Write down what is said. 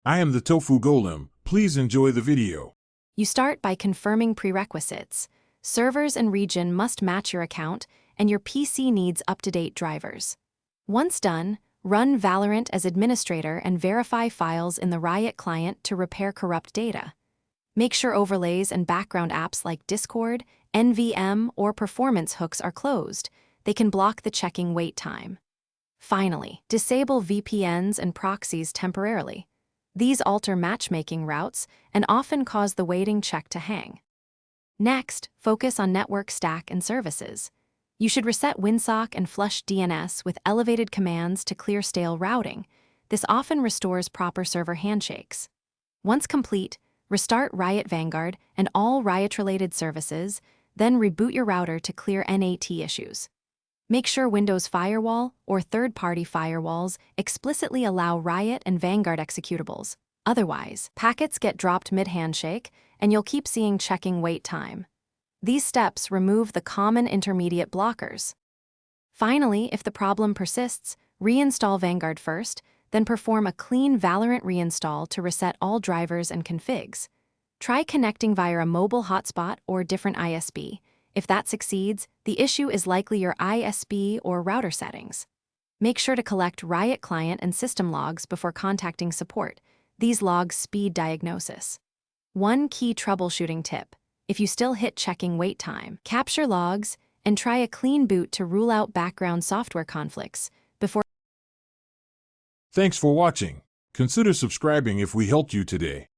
I am the Tofu Golem. Please enjoy the video. You start by confirming prerequisites. Servers and region must match your account, and your PC needs up-to-date drivers. Once done, run Valorant as administrator and verify files in the Riot client to repair corrupt data. Make sure overlays and background apps like Discord, NVM, or performance hooks are closed. They can block the checking wait time. Finally, disable VPNs and proxies temporarily. These alter matchmaking routes and often cause the waiting check to hang. Next, focus on network stack and services. You should reset WinSock and flush DNS with elevated commands to clear stale routing. This often restores proper server handshakes. Once complete, restart Riot Vanguard and all Riot-related services, then reboot your router to clear NAT issues. Make sure Windows Firewall or third-party firewalls explicitly allow Riot and Vanguard executables. Otherwise, packets get dropped mid-handshake, and you'll keep seeing checking wait time. These steps remove the common intermediate blockers. Finally, if the problem persists, reinstall Vanguard first, then perform a clean Valorant reinstall to reset all drivers and configs. Try connecting via a mobile hotspot or different ISP. If that succeeds, the issue is likely your ISP or router settings. Make sure to collect Riot client and system logs before contacting support. These logs speed diagnosis. One key troubleshooting tip: if you still hit checking wait time, capture logs and try a clean boot to rule out background software conflicts before. Thanks for watching. Consider subscribing if we helped you today.